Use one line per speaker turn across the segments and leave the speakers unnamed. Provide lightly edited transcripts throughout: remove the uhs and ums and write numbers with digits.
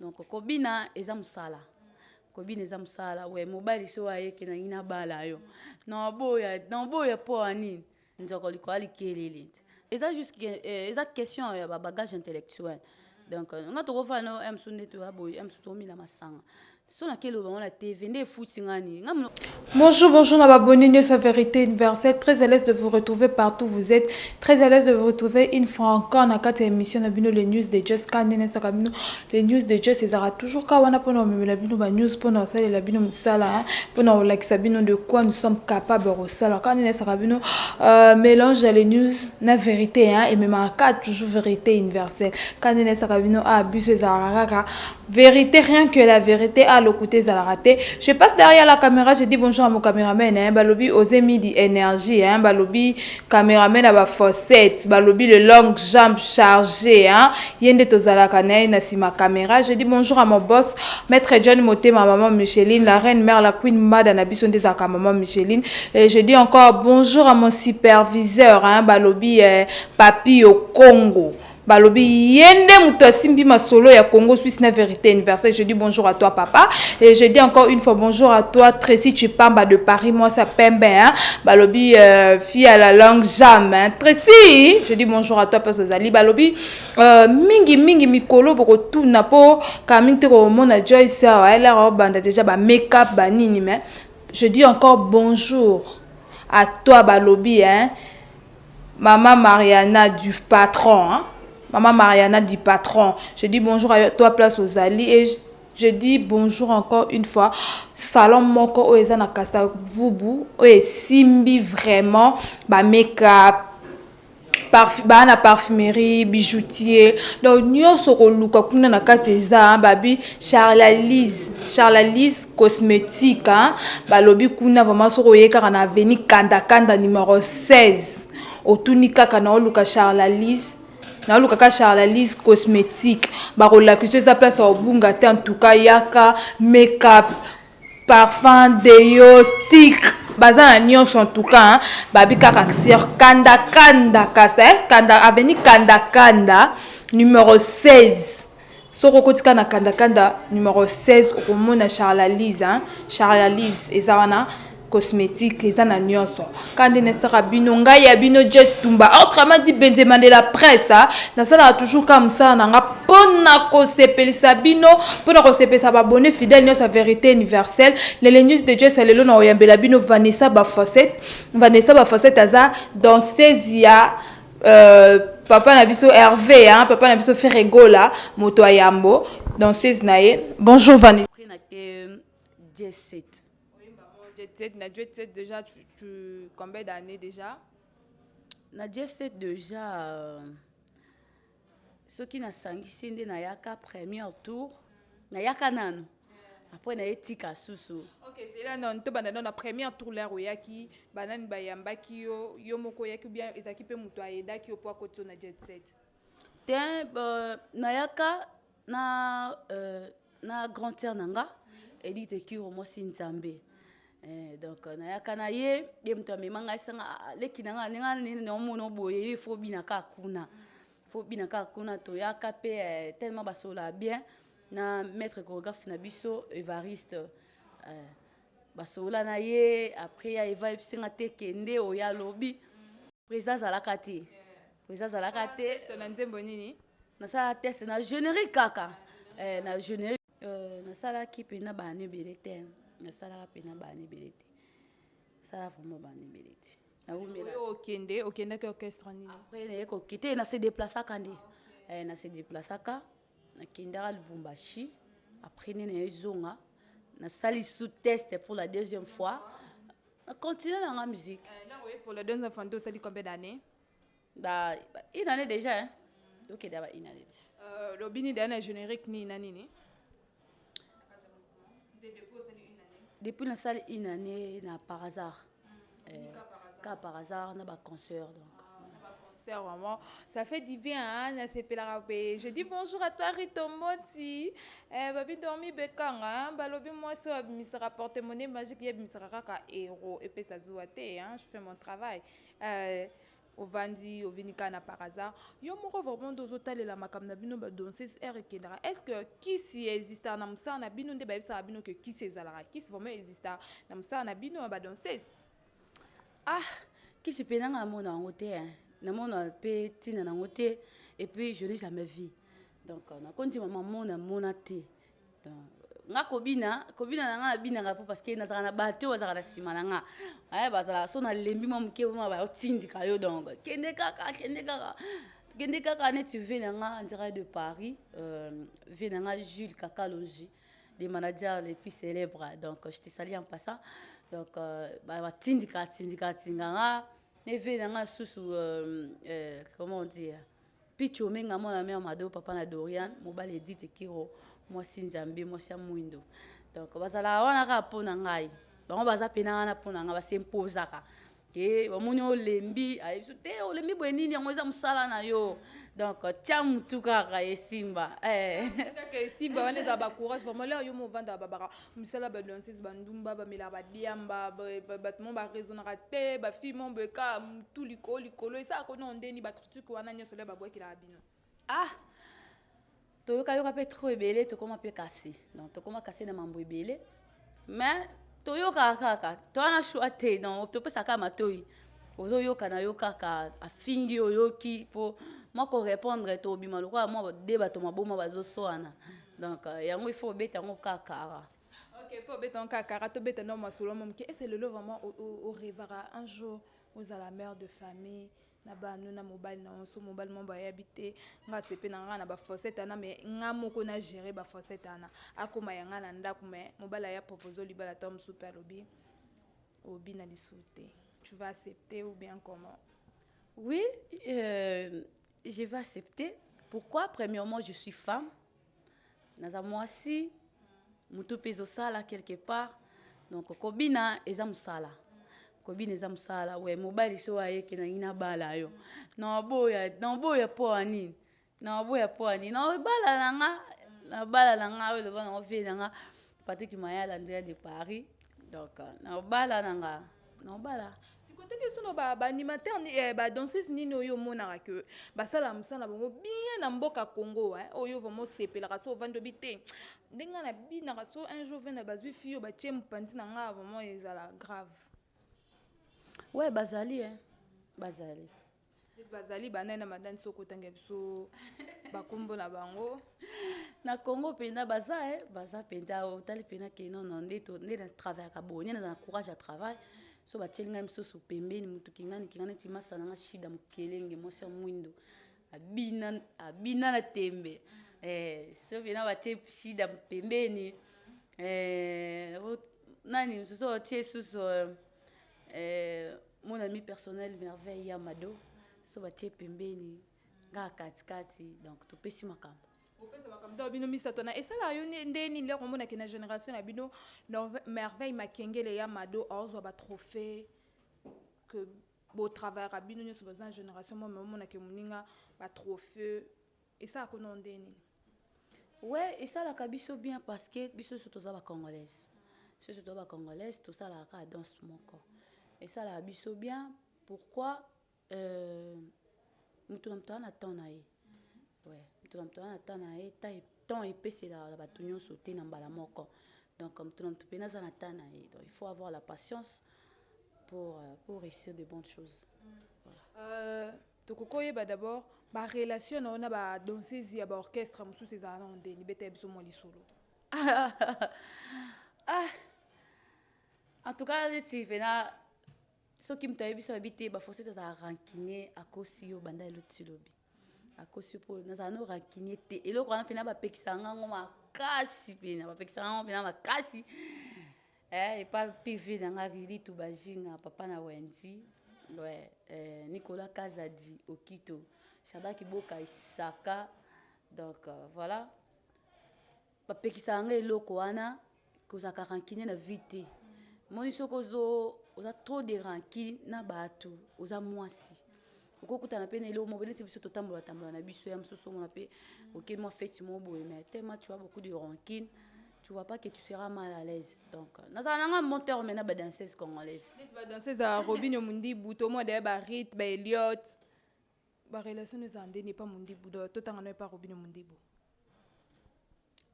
Donc kobina eza musala. Kobina eza musala we mobile so ayeke na ina bala yo. Na boya po ani nzoko likwali kelele. Eza juste eza question ya bagage intellectuel. Donc nga to ko fa no em sunde to aboy em sutomi na masanga.
Bonjour, bonjour, Nababoni, sa vérité universelle. Très à l'aise de vous retrouver partout où vous êtes. Très à l'aise de vous retrouver une fois encore dans quatre émissions. Les news de Just Kandene Sakabino. Les news de Just, ils auront toujours kawana pour nous, mais la bino ba news pour nous, ça la bino musala, pour nous like sabino de quoi nous sommes capables de resala. Kandene Sakabino mélange les news na vérité hein et même en cas toujours vérité universelle. Kandene Sakabino a bus zarara vérité rien que la vérité à le côté raté. Je passe derrière la caméra, je dis bonjour à mon caméraman, hein, balobi osé midi énergie, hein, balobi caméraman à ba fossette, balobi le long jambe chargé, hein, yende tozala kanai na si ma caméra. Je dis bonjour à mon boss, maître John Moté, ma maman Micheline, la reine mère, la queen madame Nabison des Aka, maman Micheline. Et je dis encore bonjour à mon superviseur, hein, balobi papi au Congo. Balobi yende muto asimbi masolo ya Congo Suisse na vérité universelle. Je dis bonjour à toi papa et je dis encore une fois bonjour à toi Tracy Chipamba de Paris. Moi ça pembe hein. Balobi fille à la langue jam hein. Tracy, je dis bonjour à toi parce que Zali balobi mingi mikolo boko tout na po kaminte ko mona Joyce elle a banda déjà ba make up ba nini mais je dis encore bonjour à toi balobi hein. Maman Mariana du patron hein. Maman Mariana du patron. Je dis bonjour à toi, place aux Ali. Et je dis bonjour encore une fois. Salon Moko Oezana Kasta Vubu. Oe Simbi vraiment. Ba make-up. Na parfumerie, bijoutier. Donc, nous sommes luka kuna na kateza babi Charlalise cosmétique hein. Balobi kuna vraiment soko yeka na avenue Kanda numéro 16. Otunika kana luka Charlalise. Na luka Charlalise cosmétique. Barola que ça place au bunga en tout cas yaka make-up, parfum, déo, stick. Bazan nyonso en tout cas hein, babi karaksir kanda kasa kanda avenue kanda numéro 16 soko kotika na kanda numéro 16 okomona Charlalise hein Charlalise ezawana cosmétique les ana nyonso kandi nesaka bino ngai ya bino Just Tumba autrement dit Benzema de la presse hein na sala toujours comme ça na nga pona ko sepelisa bino pona ko sepelisa ba abonné fidèle nyonso vérité universelle les news de Just lelo na oyambela bino Vanessa ba Fossette aza dans 16 ya papa na biso Hervé hein papa na biso Ferregola moto ayambo dans 16 nae bonjour Vanessa na Jet Set déjà tu combien d'années déjà
na Jet Set déjà ce qui na sangisi nde na yaka premier tour na yaka nanu après na etika susu
OK c'est là non to banda na premier tour là oyaki banani bayambaki yo moko yaki bien ezaki pe muto ayedaki yo po koto na Jet Set
na yaka na grand terre nanga Edith Kiro mo Sinzambe. Donc na yakana ye mto memanga sanga leki nanga ninga mono boye faut binaka kuna to yaka pe tellement basola bien na maître chorégraphe na biso Evariste basola na ye après ya eva singa te kende o ya lobi présence à la kati
na nzembo nini
na sa test na générique kaka na générique na sala ki pena bani belete na sala pena bani belete sala vraiment bani belete na umela
okende ke orchestre nini
après na ko kité na se déplacer kandi na se déplacer ka na kindara Lubumbashi après na ezonga na sali sous test pour la deuxième fois na continuer dans la musique
là oui pour la deuxième fois ça dit combien d'années
une année déjà hein donc d'abord une année
Robini dernier générique ni nani
depuis la salle une année na par hasard par hasard na ba concert donc
concert vraiment ça fait du bien hein na c'est la rapé je dis bonjour à toi Ritomoti babi dormi bekanga balobi moi so mi se rapporter monnaie magique ya mi se kaka héros et puis ça zouate hein je fais mon travail ovandi ovinika na par hasard yo moko vraiment dozotalela makambo na bino badonseuse ere ekendaka est-ce que kisi exista na mosala na bino nde bayebisaka bino ke kisi ezalaka kisi vraiment exista na mosala na bino ya badonseuse?
Kisi mpe nanga namona yango te namona mpe ntina nango te et puis je n'ai jamais vu donc nakondima mona te donc nga kobina na nga nabinaka mpo parce que nazalaka na bato oyo bazalaka na nsima na nga bazala so nalembi mwa moke moma bayotindika yo donc kende kaka neti ve na nga ndira de Paris ve na nga Jules Kakalogi des managers les plus célèbres donc je te salue en passant donc batindika nga ne ve na nga susu comment on dit Picho menga mona mère Mado papa na Dorian mobile Edith Kiro mwasi Nzambe mwasi Mwindo donc bazala wana ka pona ngai bango baza pena wana pona nga basempozaka ke bamoni olembi te olembi bwenini yango eza musala na yo donc tia mutu kaka esimba
kaka esimba wana eza bacourage vraiment leo yo movanda babaka misala badonseuse bandumba bamela badiamba bato mo baraisonnaka te bafille mo beka mutu likolo esala kona ndeni bacritique wana nyonso le babwakela bino
toyoka mpe trop ebele tokoma mpe kasi donc tokoma kasi na mambo ebele mais toyoka kaka toana choix te donc topesaka matoi ozoyoka na yo kaka afingi oyoki mpo moko répondre tobima lokola mwa de bato maboma bazosoana donc yango il faut obeta yango kaka
il faut obeta yango kaka tobeta no masolo moke et c'est le vraiment au rêvera un jour aux à la mère de famille na bano na mobile na onso mobile momba ya habité nga sepe na nga na ba fossette na mais nga moko na gérer ba fossette na akoma yanga na ndako mais mobile ya proposer libala tom super lobby obi na lisouté tu vas accepter ou bien comment?
Oui, je vais accepter. Pourquoi? Premièrement, je suis femme. Naza mwasi mutu pezo sala quelque part donc kobina eza musala kobina eza musala we mobile so ayeke na ina bala yo na boya po ani na bala nanga we le bana ofi nanga Patrick Mayala Andrea de Paris donc na bala nanga na bala
sikote ke sono ba animateur ni ba danseuse nini oyo monaka ke basala musala bongo bien na mboka Congo oyo vraiment sepela kaso vando bité ndenga na bina kaso un jour vena bazwi fio ba tiem pandi na nga vraiment ezala grave.
Ouais, bazali
banana na madani soko tanga biso bakombo na bango
na Congo penda baza penda otali pena ke non ndeto na travail ka boni na courage à travail so batelinga msoso pembeni mutu kingani ti masa na shida mukelenge mosi Mwindo abina na tembe so vina batie shida pembeni nani msoso tie suso mon ami personnel merveille Yamado so batie pembeni nga katikati donc topesi makambo
opesa makambo to bino misato na esala yo ndeni ndeko mona ke na génération na bino merveille Makengele Yamado ozwa ba trophée que beau travail à bino nyo so na génération mona ke muninga ba trophée esala ko ndeni.
Ouais, esala ka biso bien parce que biso surtout za ba congolaise tout ça la ka danse moko et ça la biso bien pourquoi mutu na mtana tona ye ouais mutu na mtana tana ye temps epese la batu nyonso te na mbala moko donc mutu na mtu pena za na tana ye donc il faut avoir la patience pour réussir de bonnes choses.
Voilà. Tokokoyeba d'abord ba relation na ba danseuse ya ba orchestre mususu za na ndeni beta biso mo lisolo.
En tout cas, les vena ce qui me t'a dit, c'est que forcé ça rancunier à cause yo banda l'autre lobby. À cause pour nous avons rancunier et là quand on fait na ba pekisanga ngoma kasi pena ba pekisanga pena ba kasi et pas PV dans la ridi tout bajinga papa na Wendy ouais Nicolas Kazadi Okito Shada Kiboka Isaka donc voilà ba pekisanga eloko wana kozaka rancunier na vite moni soko oza trop de rancune na bato oza mwasi okokutana pe na elo mo bene biso totambola na biso ya msoso mona pe OK moi fête mo boye mais tellement tu as beaucoup de rancune tu vois pas que tu seras mal à l'aise. Donc, nous avons un monteur maintenant de danseuse congolaise.
Les danseuses à Robin Mundi Bouto, moi d'ailleurs, Rit, Elliot. La relation nous en n'est pas Mundi Boudo, tout en n'est pas Robin Mundi Bou.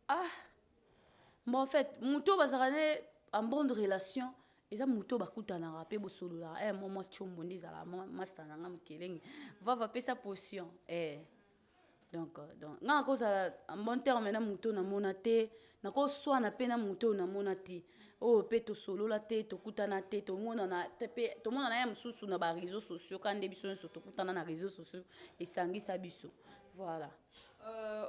Ah, bon, en fait, Mouto bazarane en bonne relation. Eza Mouto bakuta na rapé bo solo la. Moi chombo ndizala, master na ngam keleng. Va pesa potion. Donc nga cause en bon terme na Mouto na monate, na ko soit na pena Mouto na monate. Oh pe to solo la te, to kutana te, to mona na tepe, to mona na ya msusu na ba réseaux sociaux quand des biso so to kutana na réseaux sociaux et sangisa biso. Voilà.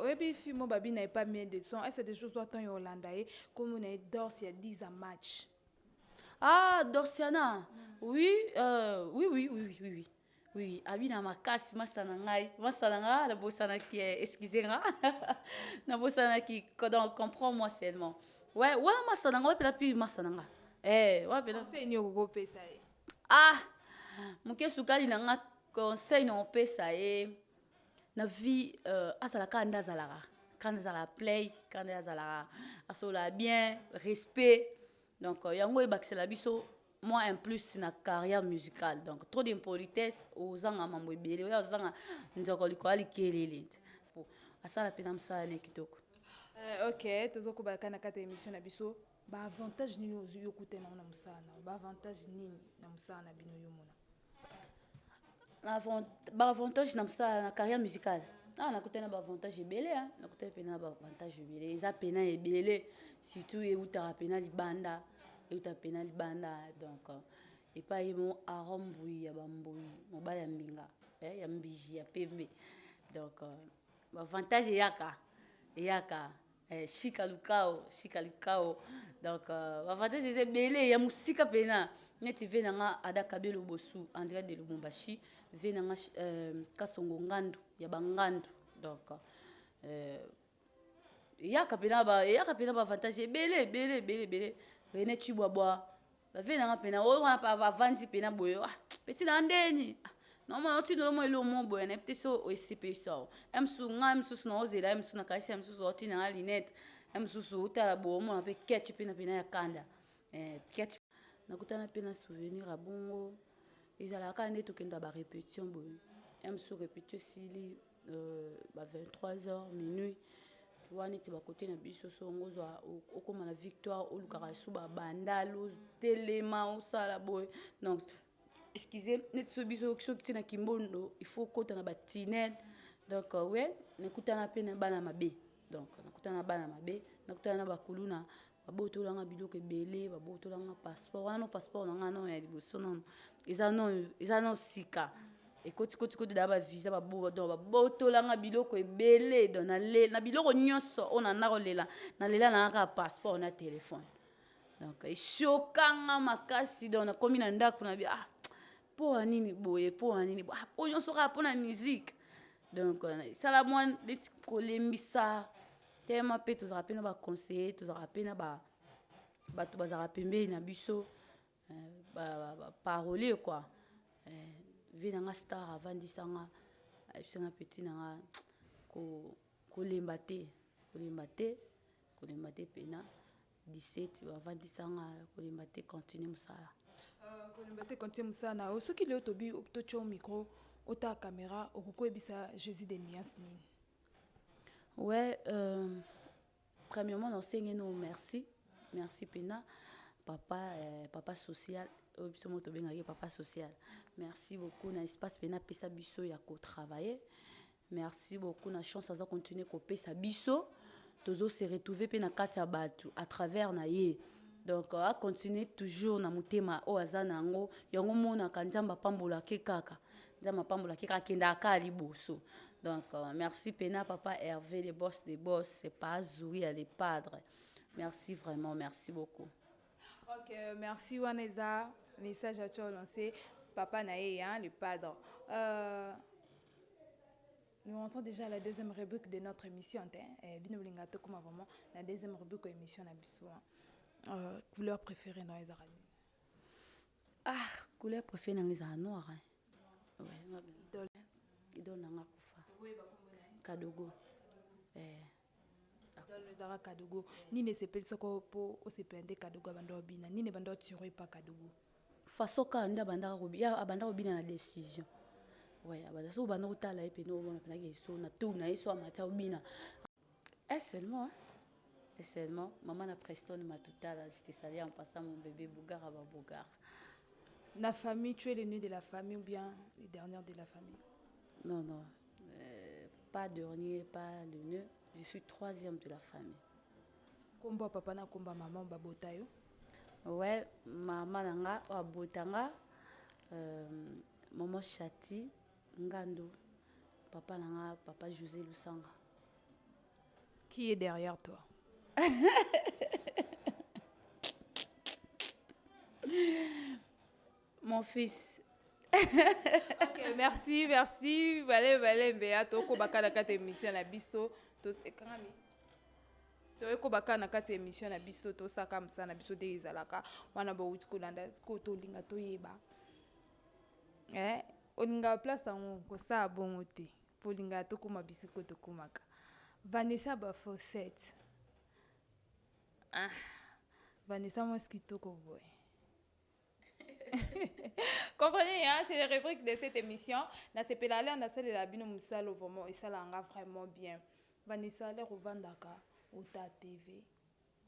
Oui, film Babi n'a pas mis de son. Est-ce que des choses sont en Hollande comme on est d'or il y a 10 à match?
Ah, Dorsiana. Oui, oui. Oui, abina makasi masana ngai, la bossana qui est excusez-moi. Na bossana qui comprends-moi seulement. Ouais, masana ngai pela pi masana ngai. Ouais pela.
C'est une go pesa.
Ah, muke sukali na nga conseil na pesa na vie asala kanda zalara. Kanda zala play, kanda zala asola bien, respect. Donc yango ebaksela biso moi en plus na carrière musicale. Donc trop d'impolitesse aux gens à mambo ebele, aux gens nzoko likwali kelele. Pour asala pena msala ne kitoko.
OK, tozoko balaka na kata émission na biso. Ba avantage nini ozuyo kutena na msala? Ba avantage nini na msala na bino yo mona?
Ba avantage na msala na carrière musicale. Ah, na kutena ba avantage ebele hein, na kutena pena ba avantage ebele. Eza pena ebele surtout e utara pena libanda. Pena libanda donc et pas mon aromboui ya bamboui mobile ya mbinga ya mbiji ya pembe donc avantage yaka shika lukao donc avantage c'est belé ya musika pena neti vena nga adaka belo bosu André de Lubumbashi vena nga kasongo ngandu ya bangandu donc yaka pena ba avantage belé René Chibwabwa bavena nga pena o wana pa avandi pena boyo petit na ndeni normalement tu no mo elo mo boyo na peut so o SCP so emsu nga emsu na ozela emsu na kaisi emsu oti na linette emsu utala bo mo na pe ketch pena ya kanda ketch na kutana pena souvenir a bongo ezala ka nde tokenda ba répétition boyo emsu répétition sili 23h minuit wana ti ba côté na biso so ngozwa okoma na victoire olukaka suba bandalo telema osala boy donc excusez net so biso so kitina kimbondo il faut kota na batinel donc ouais nakutana pe na bana mabe donc nakutana bana mabe nakutana na bakuluna babotolanga biloko ebele babotolanga passeport wana no passeport na ngano ya liboso non eza non sika et koti daba visa babotolanga biloko ebele donc na biloko nyonso ona nakolela na lela na ka passeport na téléphone donc ishokanga makasi donc nakomi na ndako na bia po anini boye po nyonso ka po na musique donc sala moi beti kolembisa tema pe tozala pena ba conseiller tozala pena bato bazala pembeni na biso ba parolier quoi vina nga star avandisa nga ayebisanga petit na nga kolemba te pena 17 bavandisa nga kolemba te continue mosala
kolemba te continue mosala na soki leo tobi totia micro ota caméra okokoyebisa Jésus de nuance nini?
Ouais, premièrement nasengi no merci pena papa social papa social. Merci beaucoup na espace pena pesa biso ya ko travailler. Merci beaucoup na chance à continuer ko pesa biso. Tozo se retrouver pena kati ya batu à travers na ye. Donc à continuer toujours na mutema o azana ngo yango mona kanjamba pambola ke kaka. Nzamba pambola ke kaka kenda ka liboso. Donc merci pena papa Hervé les boss des boss, c'est pas Zoui les padres. Merci vraiment, merci beaucoup.
OK, merci Waneza. Message à toi lancé papa naé hein le padre. Nous entrons déjà la deuxième rubrique de notre émission binolingato comme vraiment la deuxième rubrique de l'émission na biso. Couleur préférée dans les araignées.
Ah, couleur préférée dans les araignées noir. Ouais, idole na kufa. Kadogo.
Dans les ara Kadogo, ni ne s'appelle ça pour se prendre Kadogo bando bina, ni ne bando tirer pas Kadogo.
Façon quand nda banda robi ya abanda robi na décision. Ouais, abanda so banda utala et puis no bona pena que na tout na eso amata obina. Et seulement maman na Preston m'a tout à l'heure, j'étais salée en passant mon bébé Bougar à Bougar.
La famille, tu es l'aîné de la famille ou bien le dernier de la famille?
Non, pas dernier, pas l'aîné. Je suis troisième de la famille.
Komba papa na komba maman babota yo?
Ouais, maman nanga abotanga, maman Chati Ngando, papa nanga papa José Lusanga.
Qui est derrière toi?
Mon fils.
Ok, merci. Valé, Mbea, toko baka na kati émission na biso. Ekangami. Toko baka na kati émission na biso to saka msa na biso de izalaka. Wana ba wuti kolanda ko to linga to yeba. Olinga place en ko sa bon te. Po linga to ko mabisi ko to komaka. Vanessa Bafosette. Vanessa Mosquito boy. Comprenez, hein, c'est les rubriques de cette émission. Na sepelale na sale la bino musalo vraiment et ça langa vraiment bien. Vanessa le revandaka Ota TV.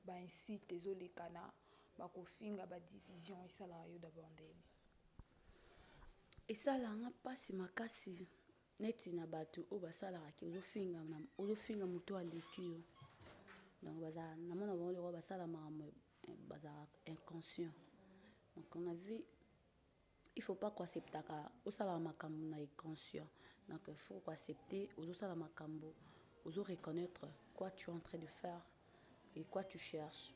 Ba site désolé kana ba ko finga ba division et ça la yo d'abandonner.
Et ça langa pasi makasi. Neti na batu o basala ki ozo finga muto aleki. Donc baza na mona ba le basala mama baza inconscient. Donc on a vu il faut pas accepter au salama makambo na inconscient. Donc il faut accepter au salama makambo, aux reconnaître quoi tu es en train de faire et quoi tu cherches.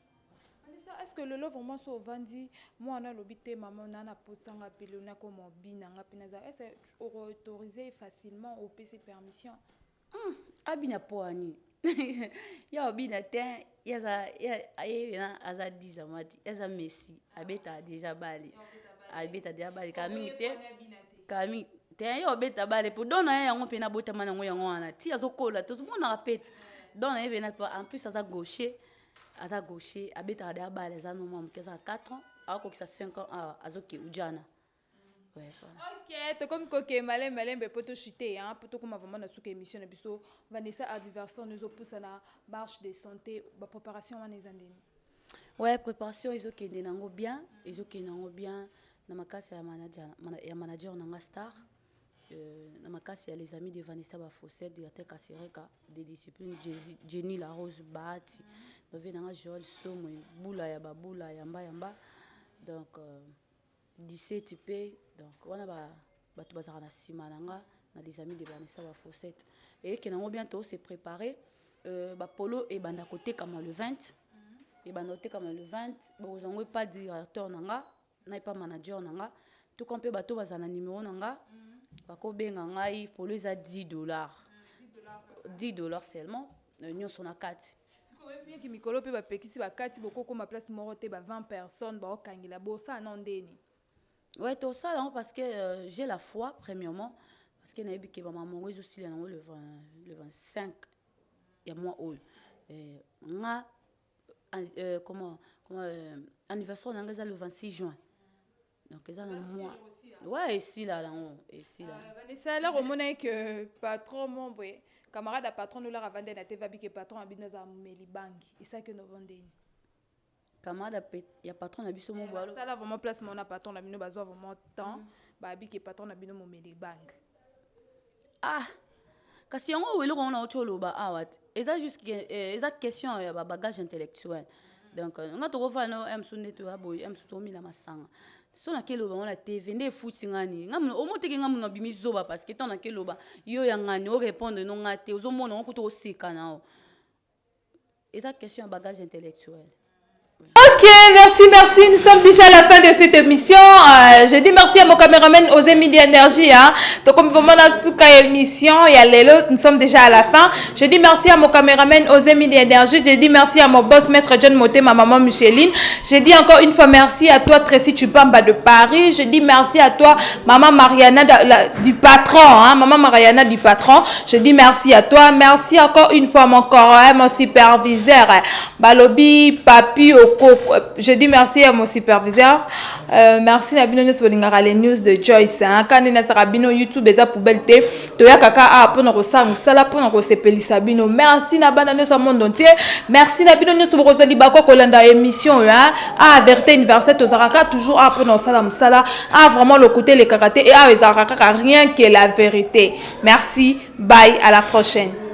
Est-ce que le love vraiment so vandi moi on a l'obité maman nana posanga pelona comme bina nga pinaza est-ce autorisé facilement au PC permission?
Abina poani. Ya obina ten yaza aza 10 amati yaza Messi abeta déjà bali. Abeta déjà bali kami te yo beta bali pour donner yango pena bota mana ngo yango wana ti azokola to mona rapete donner bena en plus aza gaucher abeta déjà bali za no mom 4 ans ako kisa 5 ans azoki ujana. Ouais, voilà.
Ok, to comme koke malembe poto chité hein poto comme vraiment na souka émission na biso Vanessa anniversaire nous opoussa na marche de santé ba préparation wana ezandeni.
Ouais, préparation ezokende nango bien na makasi ya manager nanga star na makasi ya les amis de Vanessa Bafosette directeur Kasireka de discipline Jenny La Rose Bahati dove nanga Joel Somo bula ya babula yamba donc 17 p donc wana batu bazaka na sima nanga na les amis de Vanessa Bafosette et que nango bientôt se préparer ba polo et banda côté comme le 20 et banda côté comme le 20 bozongo pas directeur nanga na pas manager nanga tout compte bato bazana numéro nanga bako benga ngai polo eza $10 $10 seulement nyonso na kati.
Bien que mikolo pe ba pekisi ba kati boko ko ma place moro te ba 20 personnes ba okangila bo ça non ndeni.
Ouais, tout ça non parce que j'ai la foi premièrement parce que na biki ba maman ezo sila nango le 25 ya mois oyo nga comment anniversaire nanga za le 26 juin. Donc ils ont moi. Ouais, ici là
Vanessa là remonait que patron mon boy camarade à patron nous la vendre na TV que patron abina za meli bangi et ça que nous vendons.
Camarade ya patron na biso mon bois.
Ça là vraiment place mon patron na bino bazwa vraiment temps ba bi que patron na bino mo meli bangi.
Kasi yango welo ko na ocholoba awat. Eza juste eza question ya bagage intellectuel. Donc nga to ko fa no emsunde to aboy emsuto mi na masanga. So na keloba on la TV nde futi ngani ngamu omoteke ngamu na bimizoba parce que tant na keloba yo ya ngani o répondre non ngate ozomona on ko to sika na o. Eza question bagage intellectuel.
Ok, merci. Nous sommes déjà à la fin de cette émission. Je dis merci à mon caméraman Osé Midi Énergie. Donc, comme vraiment dans cette émission, nous sommes déjà à la fin. Je dis merci à mon caméraman Osé Midi Énergie. Je dis merci à mon boss, Maître John Moté, ma maman Micheline. Je dis encore une fois merci à toi, Tracy Chupamba de Paris. Je dis merci à toi, maman Mariana du patron. Maman Mariana du patron. Je dis merci à toi. Merci encore une fois, mon corps, mon superviseur. Balobi, Papi, Oko. Je dis merci à mon superviseur. Merci à Bino les news de Joyce. Quand on a Bino YouTube, eza poubelle te. Toya kaka a pour nous ça nous sala pour nous sepeli Sabino. Merci na banane sa monde entier. Merci na Bino news pour Rosali Bako Kolanda émission a Vérité Universelle to Zaraka toujours a pour nous sala musala a vraiment le côté les karaté et a Zaraka rien que la vérité. Merci. Bye, à la prochaine.